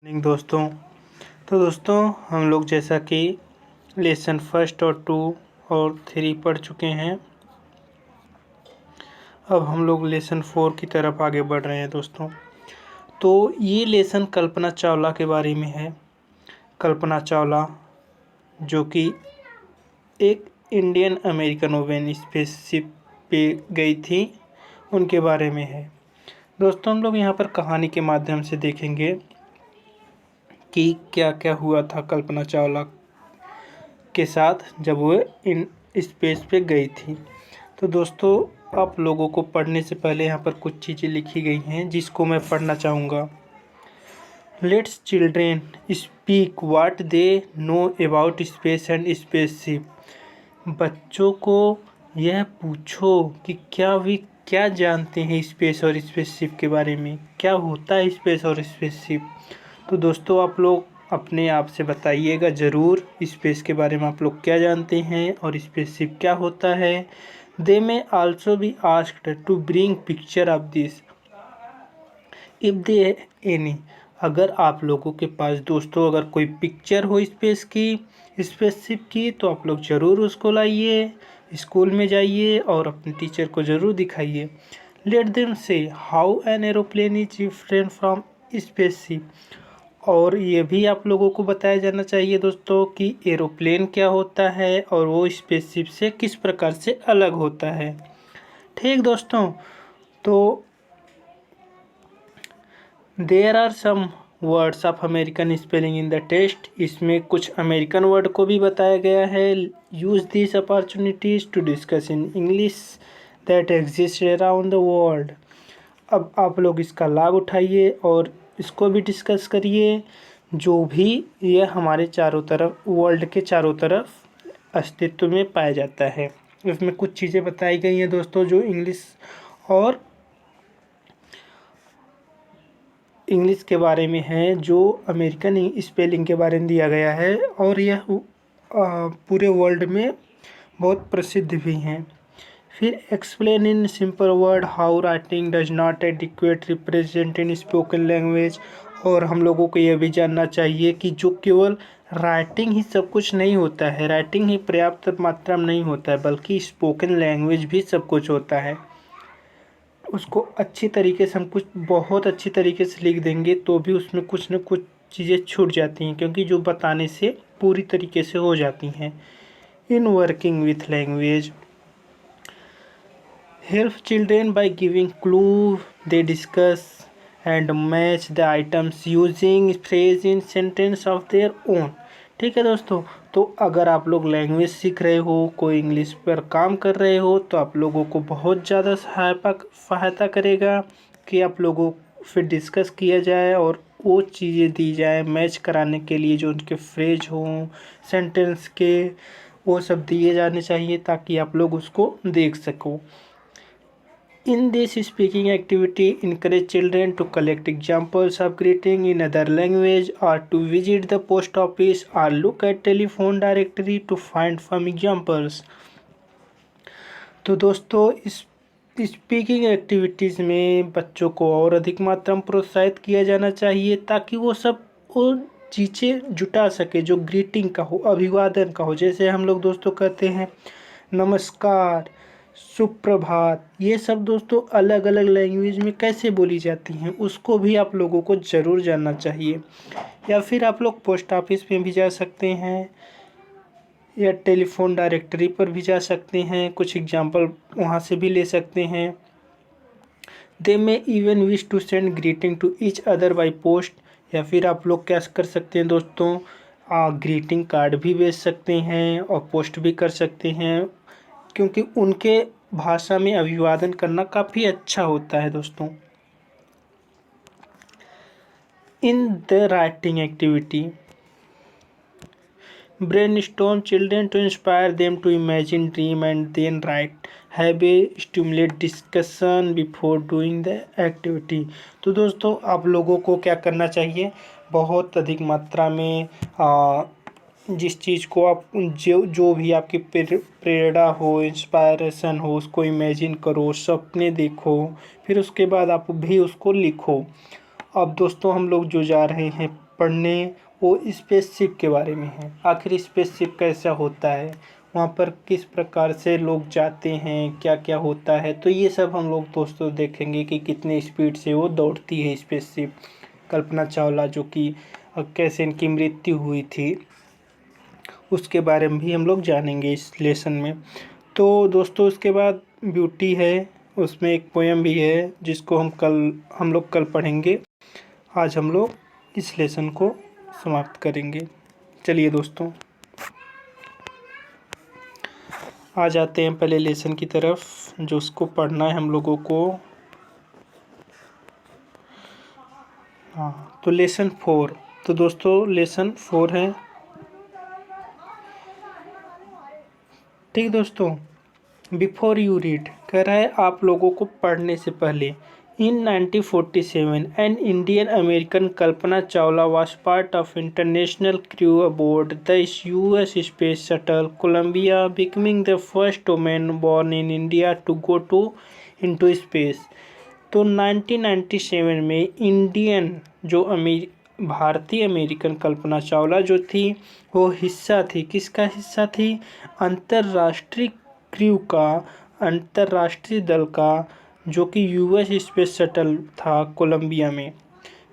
Morning दोस्तों। तो दोस्तों हम लोग जैसा कि लेसन फर्स्ट और 2 और 3 पढ़ चुके हैं। अब हम लोग लेसन 4 की तरफ आगे बढ़ रहे हैं दोस्तों। तो ये लेसन कल्पना चावला के बारे में है। कल्पना चावला जो कि एक इंडियन अमेरिकन वुमेन स्पेसशिप पे गई थी, उनके बारे में है। दोस्तों हम लोग यहाँ पर कहानी के माध्यम से देखेंगे कि क्या क्या हुआ था कल्पना चावला के साथ जब वो इन स्पेस पे गई थी। तो दोस्तों आप लोगों को पढ़ने से पहले यहाँ पर कुछ चीज़ें लिखी गई हैं जिसको मैं पढ़ना चाहूँगा। Let's children speak what they know about space and spaceship. बच्चों को यह पूछो कि क्या जानते हैं स्पेस और स्पेसशिप के बारे में, क्या होता है स्पेस और स्पेसशिप। तो दोस्तों आप लोग अपने आप से बताइएगा ज़रूर स्पेस के बारे में आप लोग क्या जानते हैं और स्पेसशिप क्या होता है। They may also be asked to bring picture of this if they any. अगर आप लोगों के पास दोस्तों अगर कोई पिक्चर हो स्पेस की, स्पेसशिप की, तो आप लोग ज़रूर उसको लाइए, स्कूल में जाइए और अपने टीचर को ज़रूर दिखाइए। लेट देम से how an aeroplane is different from spaceship. और ये भी आप लोगों को बताया जाना चाहिए दोस्तों कि एरोप्लेन क्या होता है और वो स्पेसशिप से किस प्रकार से अलग होता है। ठीक दोस्तों, तो there are some words of American spelling in the test. इसमें कुछ अमेरिकन वर्ड को भी बताया गया है। Use this opportunities to discuss in English that exist around the world. अब आप लोग इसका लाभ उठाइए और इसको भी डिस्कस करिए जो भी ये हमारे चारों तरफ वर्ल्ड के चारों तरफ अस्तित्व में पाया जाता है। इसमें कुछ चीज़ें बताई गई हैं दोस्तों जो इंग्लिश के बारे में है, जो अमेरिकन स्पेलिंग के बारे में दिया गया है और यह पूरे वर्ल्ड में बहुत प्रसिद्ध भी हैं। फिर explain in simple word how writing does not adequate represent in spoken language. और हम लोगों को यह भी जानना चाहिए कि जो केवल राइटिंग ही सब कुछ नहीं होता है, राइटिंग ही पर्याप्त मात्रा में नहीं होता है, बल्कि स्पोकन लैंग्वेज भी सब कुछ होता है। उसको अच्छी तरीके से हम कुछ बहुत अच्छी तरीके से लिख देंगे तो भी उसमें कुछ न कुछ चीज़ें छूट जाती हैं, क्योंकि जो बताने से पूरी तरीके से हो जाती हैं। In working with language help children by giving clue they discuss and match the items using phrase in sentence of their own। ठीक है दोस्तों, तो अगर आप लोग लैंग्वेज सीख रहे हो, कोई इंग्लिश पर काम कर रहे हो, तो आप लोगों को बहुत ज़्यादा सहायता करेगा कि आप लोगों फिर डिस्कस किया जाए और वो चीज़ें दी जाए मैच कराने के लिए, जो उनके फ्रेज हों सेंटेंस के, वो सब दिए जाने चाहिए ताकि आप लोग उसको देख सको। In this speaking activity, encourage children to collect examples of greeting in other language or to visit the post office or look at telephone directory to find some examples। तो दोस्तों इस स्पीकिंग एक्टिविटीज़ में बच्चों को और अधिक मात्रा में प्रोत्साहित किया जाना चाहिए ताकि वो चीज़ें जुटा सके जो ग्रीटिंग का हो, अभिवादन का हो। जैसे हम लोग दोस्तों कहते हैं नमस्कार, सुप्रभात, ये सब दोस्तों अलग अलग लैंग्वेज में कैसे बोली जाती हैं उसको भी आप लोगों को ज़रूर जानना चाहिए। या फिर आप लोग पोस्ट ऑफिस में भी जा सकते हैं या टेलीफोन डायरेक्टरी पर भी जा सकते हैं, कुछ एग्जांपल वहाँ से भी ले सकते हैं। They may even wish to send greeting to each other by post. या फिर आप लोग क्या कर सकते हैं दोस्तों, ग्रीटिंग कार्ड भी भेज सकते हैं और पोस्ट भी कर सकते हैं, क्योंकि उनके भाषा में अभिवादन करना काफ़ी अच्छा होता है दोस्तों। In the writing activity brainstorm children to inspire them to imagine dream and then write. Have a stimulate discussion before doing the activity. तो दोस्तों आप लोगों को क्या करना चाहिए, बहुत अधिक मात्रा में जिस चीज़ को आप जो भी आपकी प्रेरणा हो, इंस्पायरेशन हो, उसको इमेजिन करो, सपने देखो, फिर उसके बाद आप भी उसको लिखो। अब दोस्तों हम लोग जो जा रहे हैं पढ़ने वो स्पेसशिप के बारे में है। आखिर स्पेसशिप कैसा होता है, वहाँ पर किस प्रकार से लोग जाते हैं, क्या क्या होता है, तो ये सब हम लोग दोस्तों देखेंगे कि कितने स्पीड से वो दौड़ती है स्पेसशिप कल्पना चावला, जो कि कैसे इनकी मृत्यु हुई थी उसके बारे में भी हम लोग जानेंगे इस लेसन में। तो दोस्तों उसके बाद ब्यूटी है, उसमें एक पोएम भी है जिसको हम लोग कल पढ़ेंगे। आज हम लोग इस लेसन को समाप्त करेंगे। चलिए दोस्तों आ जाते हैं पहले लेसन की तरफ, जो उसको पढ़ना है हम लोगों को। हाँ, तो लेसन 4, तो दोस्तों लेसन 4 है। ठीक दोस्तों, बिफोर यू रीड कह रहा है आप लोगों को पढ़ने से पहले। इन 1947 N Indian American Kalpana Chawla was part of international crew aboard the US space shuttle Columbia, becoming the first woman born in India to go into space। तो 1997 में इंडियन जो भारतीय अमेरिकन कल्पना चावला जो थी वो हिस्सा थी, किसका हिस्सा थी, अंतर्राष्ट्रीय क्रू का, अंतर्राष्ट्रीय दल का, जो कि यूएस स्पेस शटल था कोलंबिया में।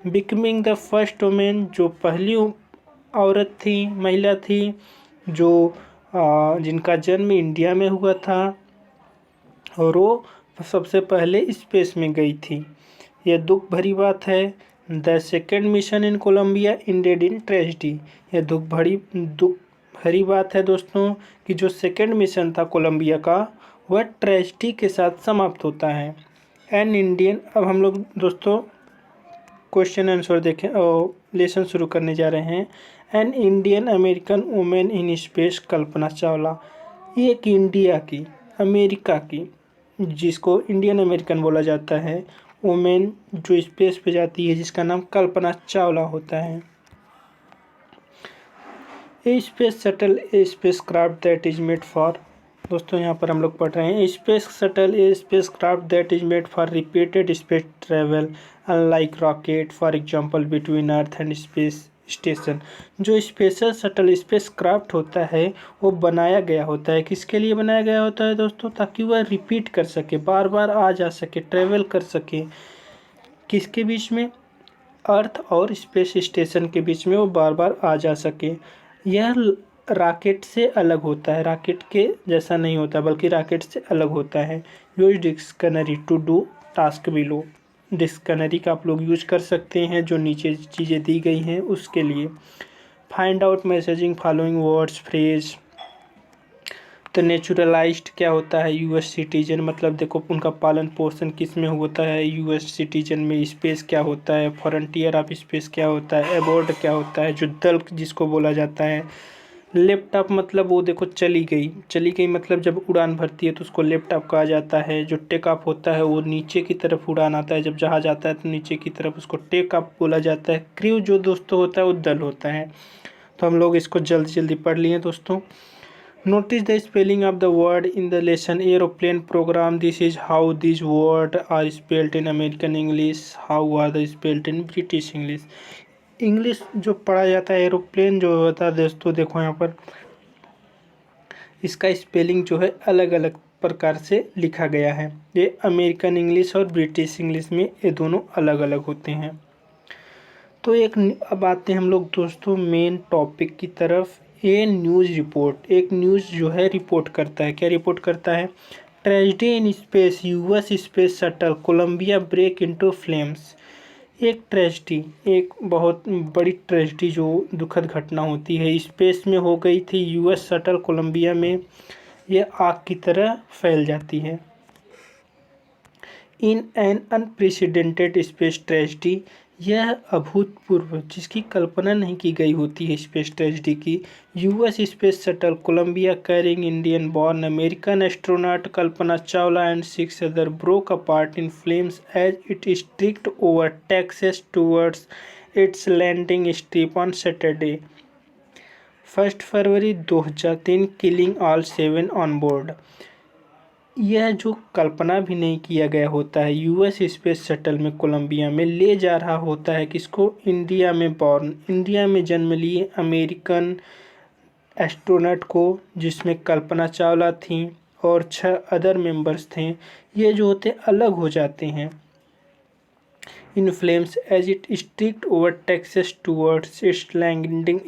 बिकमिंग द फर्स्ट वुमेन, जो पहली औरत थी, महिला थी, जो जिनका जन्म इंडिया में हुआ था और वो सबसे पहले स्पेस में गई थी। यह दुख भरी बात है। The second mission in Columbia indeed in tragedy. यह दुख भरी बात है दोस्तों कि जो सेकेंड मिशन था कोलंबिया का वह ट्रेजिडी के साथ समाप्त होता है। एन इंडियन, अब हम लोग दोस्तों क्वेश्चन आंसर देखें और लेसन शुरू करने जा रहे हैं। An Indian American women in space Kalpana Chawla, एक इंडिया की, अमेरिका की, जिसको इंडियन अमेरिकन बोला जाता है, वुमेन जो स्पेस पे जाती है, जिसका नाम कल्पना चावला होता है। A space shuttle a space craft that is made for, दोस्तों यहाँ पर हम लोग पढ़ रहे हैं space shuttle a space craft that is made for repeated space travel unlike rocket, for example between earth and space station. जो special shuttle space craft होता है वो बनाया गया होता है, किसके लिए बनाया गया होता है दोस्तों, ताकि वह रिपीट कर सके, बार बार आ जा सके, ट्रेवल कर सके, किसके बीच में, अर्थ और स्पेस स्टेशन के बीच में वो बार बार आ जा सके। यह रॉकेट से अलग होता है, रॉकेट के जैसा नहीं होता बल्कि रॉकेट से अलग होता है। Use dictionary to do task below, dictionary का आप लोग यूज कर सकते हैं जो नीचे चीज़ें दी गई हैं उसके लिए। Find out messaging following words phrase. तो नेचुरलाइज्ड क्या होता है, यूएस सिटीजन, मतलब देखो उनका पालन पोषण किस में होता है, यूएस सिटीजन में। स्पेस क्या होता है, फ्रंटियर ऑफ स्पेस क्या होता है, एबोर्ड क्या होता है, जो दल जिसको बोला जाता है। लेफ्ट ऑफ मतलब वो देखो चली गई मतलब जब उड़ान भरती है तो उसको लेफ्ट ऑफ कहा जाता है। जो टेक ऑफ होता है वो नीचे की तरफ उड़ान आता है, जब जहाज आता है तो नीचे की तरफ उसको टेक ऑफ बोला जाता है। क्रू जो दोस्तों होता है वो दल होता है। तो हम लोग इसको जल्दी जल्दी पढ़ लिए दोस्तों। Notice the spelling of the word in the lesson aeroplane program. This is how these words are spelled in American English. How are they spelled in British English? English जो पढ़ा जाता है एरोप्लेन जो होता है दोस्तों, देखो यहाँ पर इसका स्पेलिंग जो है अलग अलग प्रकार से लिखा गया है। ये अमेरिकन इंग्लिश और ब्रिटिश इंग्लिश में ये दोनों अलग अलग होते हैं। तो अब आते हैं हम लोग दोस्तों मेन टॉपिक की तरफ। ये न्यूज़ रिपोर्ट, एक न्यूज़ जो है रिपोर्ट करता है, क्या रिपोर्ट करता है, tragedy in space, US space shuttle Columbia break into flames. एक ट्रेजिडी, एक बहुत बड़ी ट्रेजिडी जो दुखद घटना होती है स्पेस में हो गई थी, यूएस शटल कोलंबिया में, ये आग की तरह फैल जाती है। In an unprecedented space tragedy, यह अभूतपूर्व जिसकी कल्पना नहीं की गई होती है स्पेस ट्रेजिडी की, US space shuttle Columbia carrying Indian born American astronaut Kalpana Chawla and 6 other broke apart in flames as it streaked over Texas towards its landing strip on Saturday 1 February 2003, killing all 7 on board. यह जो कल्पना भी नहीं किया गया होता है, US space shuttle में कोलंबिया में ले जा रहा होता है किसको, इंडिया में बॉर्न, इंडिया में जन्म लिए अमेरिकन एस्ट्रोनॉट को, जिसमें कल्पना चावला थी और 6 अदर मेंबर्स थे। ये जो होते अलग हो जाते हैं in flames as it streaked over Texas towards its landing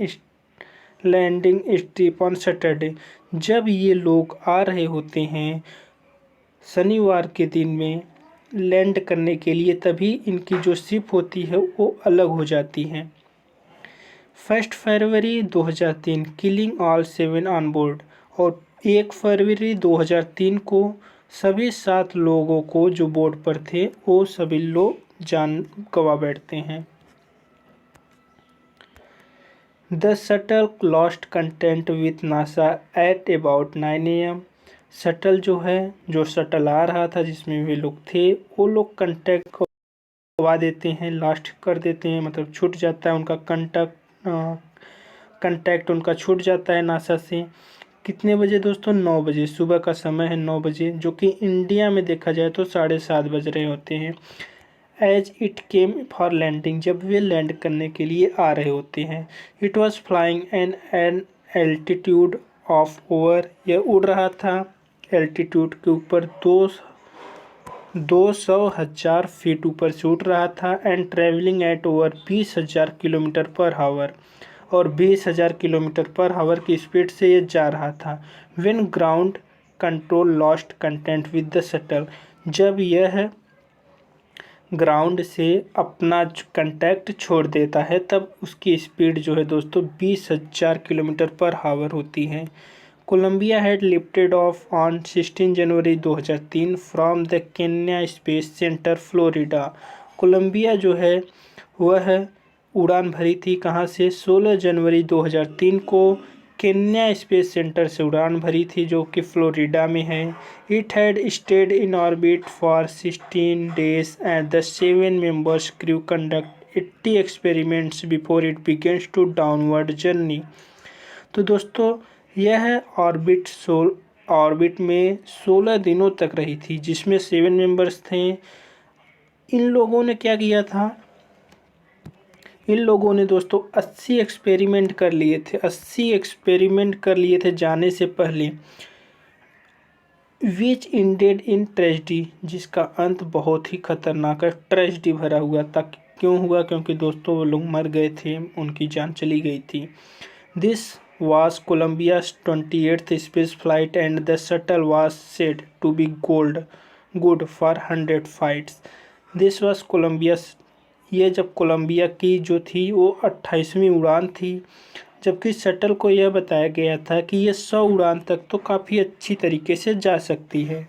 strip on Saturday. जब ये लोग आ रहे होते हैं शनिवार के दिन में लैंड करने के लिए, तभी इनकी जो शिप होती है वो अलग हो जाती है। 1 February 2003 killing all 7 on board, और 1 फरवरी 2003 को सभी 7 लोगों को जो बोर्ड पर थे वो सभी लोग जान गंवा बैठते हैं। The shuttle lost content with NASA at about 9 AM। Shuttle जो है, जो शटल आ रहा था जिसमें वे लोग थे, वो लोग कंटेक्ट गवा देते हैं, लॉस्ट कर देते हैं, मतलब छूट जाता है उनका कंटैक्ट उनका छूट जाता है नासा से। कितने बजे दोस्तों, 9 बजे, सुबह का समय है 9 बजे, जो कि इंडिया में देखा जाए तो 7:30 बज रहे होते हैं। As it came for landing, जब वे लैंड करने के लिए आ रहे होते हैं। It was flying an altitude of over, यह उड़ रहा था एल्टीट्यूड के ऊपर 200,000 फीट ऊपर से उड़ रहा था, and travelling at over 20,000 kilometre पर हावर, और 20,000 किलोमीटर पर हावर की स्पीड से ये जा रहा था। When ground control lost content with the shuttle, जब यह ग्राउंड से अपना कंटैक्ट छोड़ देता है तब उसकी स्पीड जो है दोस्तों 20,000 किलोमीटर पर हावर होती है। Columbia had lifted off on 16 January 2003 from the Kennedy space centre Florida. Columbia जो है वह उड़ान भरी थी कहाँ से, 16 जनवरी 2003 को केन्या स्पेस सेंटर से उड़ान भरी थी, जो कि फ्लोरिडा में है। It had stayed in orbit for 16 days and the 7 members crew conduct 80 experiments before it begins to downward journey. तो दोस्तों यह ऑर्बिट में 16 दिनों तक रही थी, जिसमें 7 मेंबर्स थे। इन लोगों ने क्या किया था, इन लोगों ने दोस्तों 80 एक्सपेरिमेंट कर लिए थे, 80 एक्सपेरिमेंट कर लिए थे जाने से पहले। विच इंडेड इन ट्रेजिडी, जिसका अंत बहुत ही खतरनाक है, ट्रेजिडी भरा हुआ था। क्यों हुआ, क्योंकि दोस्तों वो लोग मर गए थे, उनकी जान चली गई थी। This was Columbia's 28th space flight and the shuttle was said to be good for 100 flights. This was Columbia's, ये जब कोलंबिया की जो थी वो 28वीं उड़ान थी, जबकि शटल को यह बताया गया था कि ये 100 उड़ान तक तो काफ़ी अच्छी तरीके से जा सकती है।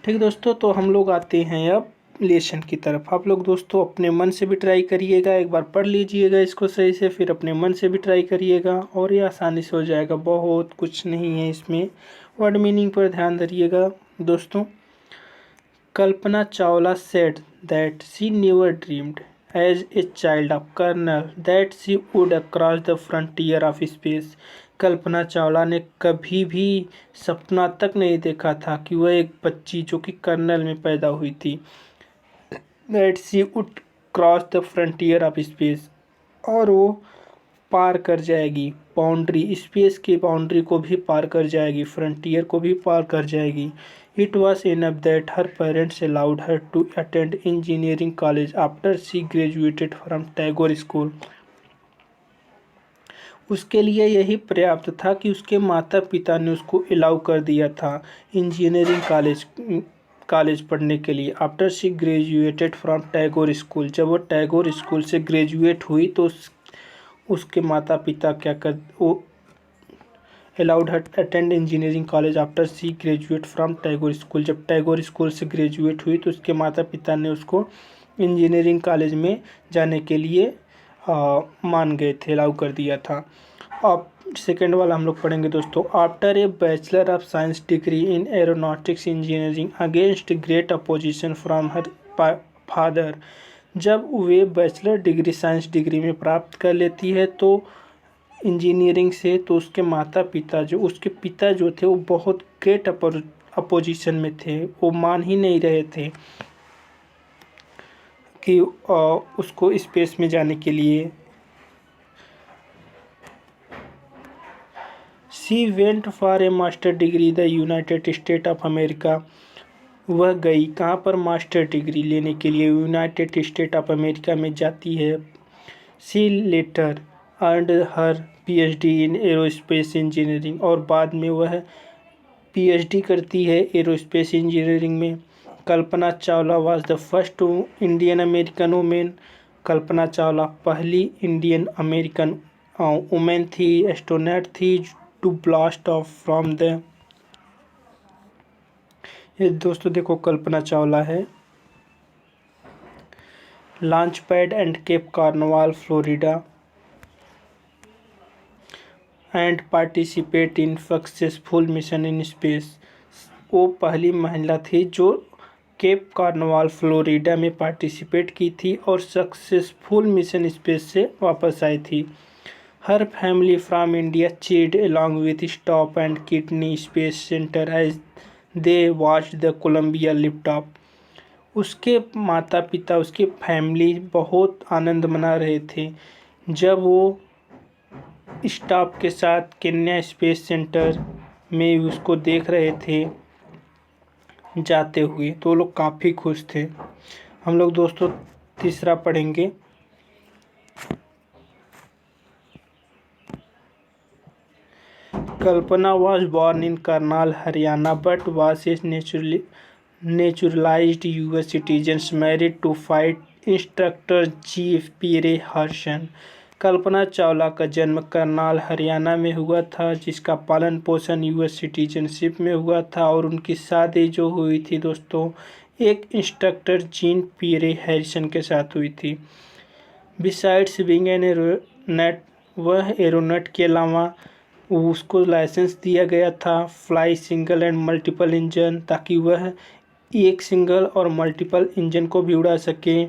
ठीक दोस्तों, तो हम लोग आते हैं अब लेसन की तरफ। आप लोग दोस्तों अपने मन से भी ट्राई करिएगा, एक बार पढ़ लीजिएगा इसको सही से, फिर अपने मन से भी ट्राई करिएगा और ये आसानी से हो जाएगा। बहुत कुछ नहीं है इसमें, वर्ड मीनिंग पर ध्यान धरिएगा दोस्तों। Kalpana Chawla said that she never dreamed as a child of Karnal that she would across the frontier of space. Kalpana Chawla ने कभी भी सपना तक नहीं देखा था कि वह एक बच्ची जो कि कर्नल में पैदा हुई थी, that she would cross the frontier of space, और वो पार कर जाएगी बाउंड्री, स्पेस की बाउंड्री को भी पार कर जाएगी, फ्रंटियर को भी पार कर जाएगी। It was enough that her parents allowed her to attend engineering college after she graduated from Tagore school. उसके लिए यही पर्याप्त था कि उसके माता पिता ने उसको अलाउ कर दिया था इंजीनियरिंग कॉलेज पढ़ने के लिए। After she graduated from Tagore school, जब वो टैगोर स्कूल से ग्रेजुएट हुई तो उसके माता पिता वो allowed her attend engineering college after she graduate from Tagore school. जब टैगोर स्कूल से ग्रेजुएट हुई तो उसके माता पिता ने उसको इंजीनियरिंग कॉलेज में जाने के लिए मान गए थे, अलाउ कर दिया था। अब सेकेंड वाला हम लोग पढ़ेंगे दोस्तों। After a bachelor of science degree in aeronautics engineering against great opposition from her father, जब वे बैचलर डिग्री साइंस डिग्री में प्राप्त कर लेती है तो इंजीनियरिंग से, तो उसके पिता जो थे वो बहुत ग्रेट अपोजिशन में थे, वो मान ही नहीं रहे थे कि उसको स्पेस में जाने के लिए। She went for a master degree the United state of America. वह गई कहाँ पर? मास्टर डिग्री लेने के लिए यूनाइटेड स्टेट ऑफ अमेरिका में जाती है। She later earned her PhD in aerospace engineering, और बाद में वह पीएचडी करती है एरोस्पेस इंजीनियरिंग में। Kalpana Chawla was the first Indian American women. Kalpana Chawla पहली इंडियन अमेरिकन वुमेन थी, एस्ट्रोनॉट थी, to blast off from the, ये दोस्तों देखो कल्पना चावला है, launch pad and Cape Carnival Florida, and participate in successful mission in space. वो पहली महिला थी जो केप कार्निवाल फ्लोरिडा में पार्टिसिपेट की थी और सक्सेसफुल मिशन स्पेस से वापस आई थी। Her family from India cheered along with staff and किडनी space centre as they watch the Columbia lift off. उसके माता पिता, उसकी फैमिली बहुत आनंद मना रहे थे जब वो स्टाफ के साथ केन्या स्पेस सेंटर में उसको देख रहे थे जाते हुए, तो लोग काफ़ी खुश थे। हम लोग दोस्तों तीसरा पढ़ेंगे। कल्पना was born in Karnal, Haryana, but was a naturalized US citizen, married to flight instructor G. P. Ray Harrison। Kalpana Chawla का जन्म करनाल हरियाणा में हुआ था, जिसका पालन पोषण यूएस सिटीजनशिप में हुआ था, और उनकी शादी जो हुई थी दोस्तों एक इंस्ट्रक्टर जीन पी रे हैरिसन के साथ हुई थी। बिसाइड्स बीइंग एन एरोनॉट, वह एरोनॉट के अलावा उसको लाइसेंस दिया गया था fly single and multiple engine, ताकि वह एक सिंगल और मल्टीपल इंजन को भी उड़ा सके।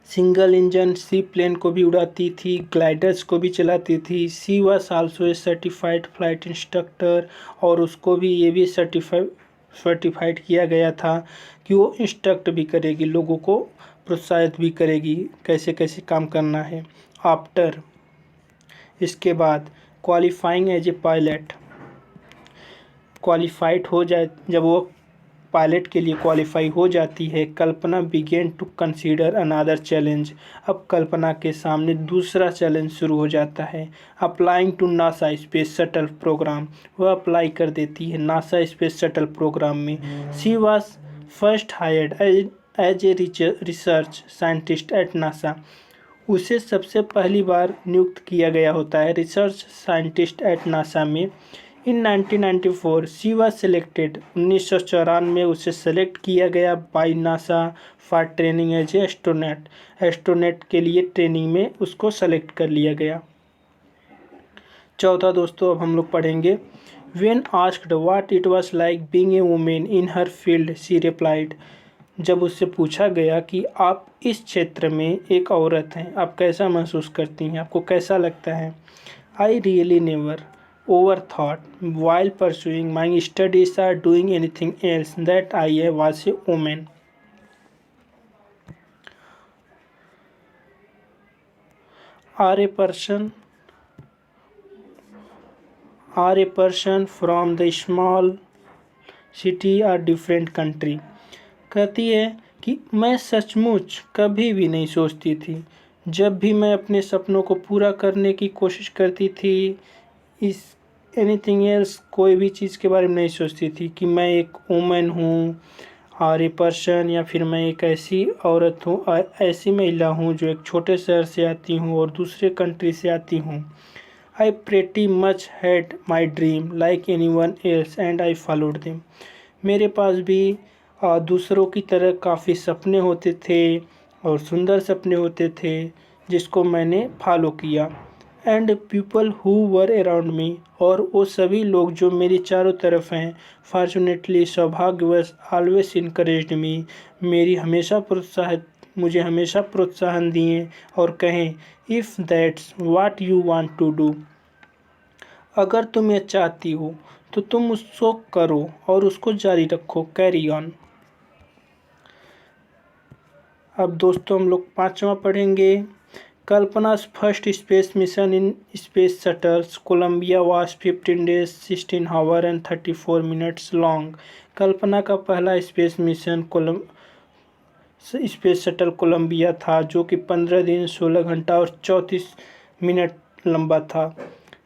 सिंगल इंजन सी प्लेन को भी उड़ाती थी, ग्लाइडर्स को भी चलाती थी। She was also a certified flight instructor, और उसको भी ये भी सर्टिफाइड किया गया था कि वो इंस्ट्रक्ट भी करेगी, लोगों को प्रोत्साहित भी करेगी कैसे कैसे काम करना है। आफ्टर, इसके बाद qualifying as a pilot, qualified हो जाए, जब वो पायलट के लिए क्वालिफाई हो जाती है, Kalpana began to consider another challenge. अब कल्पना के सामने दूसरा चैलेंज शुरू हो जाता है। Applying to NASA space shuttle programme, वह अप्लाई कर देती है नासा स्पेस शटल प्रोग्राम में। She was first hired as a research scientist at NASA, उसे सबसे पहली बार नियुक्त किया गया होता है रिसर्च साइंटिस्ट एट नासा में। इन 1994 शी वाज सेलेक्टेड, 1994 में उसे सेलेक्ट किया गया by NASA for training as a astronaut, astronaut के लिए ट्रेनिंग में उसको सेलेक्ट कर लिया गया। चौथा दोस्तों अब हम लोग पढ़ेंगे। When asked what it was like being a women in her field, she replied, जब उससे पूछा गया कि आप इस क्षेत्र में एक औरत हैं, आप कैसा महसूस करती हैं, आपको कैसा लगता है? I really never overthought while pursuing my studies or doing anything else that I was a woman. Or a person from the small city or different country। कहती है कि मैं सचमुच कभी भी नहीं सोचती थी, जब भी मैं अपने सपनों को पूरा करने की कोशिश करती थी, इस एनीथिंग एल्स, कोई भी चीज़ के बारे में नहीं सोचती थी कि मैं एक वुमेन हूँ और ए पर्सन, या फिर मैं एक ऐसी औरत हूँ, ऐसी महिला हूँ जो एक छोटे शहर से आती हूँ और दूसरे कंट्री से आती हूँ। I pretty much had my dream like anyone else and I followed them. मेरे पास भी दूसरों की तरह काफ़ी सपने होते थे और सुंदर सपने होते थे, जिसको मैंने फॉलो किया। And people who were around me, और वो सभी लोग जो मेरी चारों तरफ हैं, फॉर्चुनेटली सौभाग्यवश, ऑलवेज इनकरेज्ड मी, मुझे हमेशा प्रोत्साहन दिए और कहें if that's what you want to do, अगर तुम ये चाहती हो तो तुम उसको करो और उसको जारी रखो, कैरी ऑन। अब दोस्तों हम लोग 5वां पढ़ेंगे। Kalpana's first space mission in space shuttles Columbia was 15 days 16 hours and 34 minutes long. Kalpana का पहला space mission space shuttle Columbia था, जो कि 15 दिन 16 घंटा और 34 मिनट लंबा था।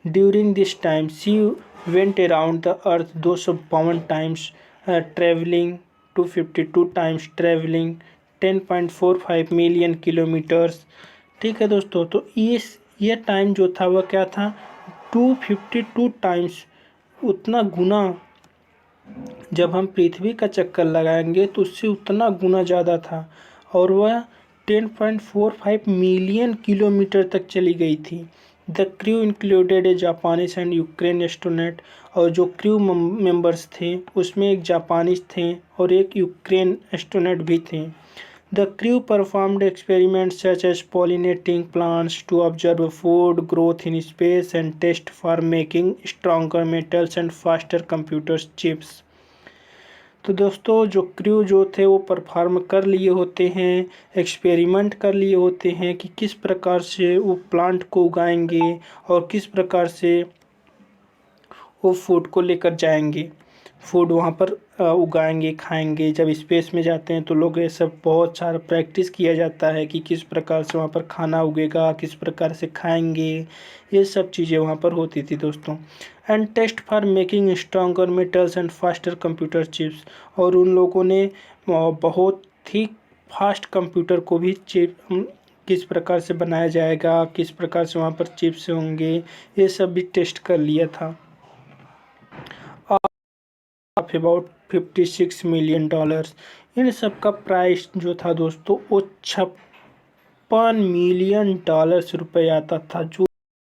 During this time she went around the earth 252 times, travelling 252 times, travelling 10.45 million kilometres. ठीक है दोस्तों, तो ये टाइम जो था वह क्या था, 252 टाइम्स, उतना गुना। जब हम पृथ्वी का चक्कर लगाएंगे तो उससे उतना गुना ज़्यादा था, और वह 10.45 मिलियन किलोमीटर तक चली गई थी। The crew included A Japanese and Ukraine astronaut, और जो क्रू मेंबर्स थे उसमें एक जापानीज थे और एक यूक्रेन एस्ट्रोनॉट भी थे। The crew performed experiments such as pollinating plants to observe food growth in space and test for making stronger metals and faster computer chips। तो दोस्तों जो क्रू जो थे वो परफॉर्म कर लिए होते हैं, एक्सपेरिमेंट कर लिए होते हैं कि किस प्रकार से वो प्लांट को उगाएंगे और किस प्रकार से वो फूड को लेकर जाएंगे, फूड वहाँ पर उगाएंगे, खाएंगे। जब स्पेस में जाते हैं तो लोग ये सब बहुत सारा प्रैक्टिस किया जाता है कि किस प्रकार से वहाँ पर खाना उगेगा, किस प्रकार से खाएंगे, ये सब चीज़ें वहाँ पर होती थी दोस्तों। And test for making stronger metals and faster computer chips, और उन लोगों ने बहुत ही फास्ट कंप्यूटर को भी चिप किस प्रकार से बनाया जाएगा, किस प्रकार से वहाँ पर चिप्स होंगे, ये सब भी टेस्ट कर लिया था। Of about $56 million. इन सब का प्राइस जो था दोस्तों वो $56 मिलियन रुपये आता था, जो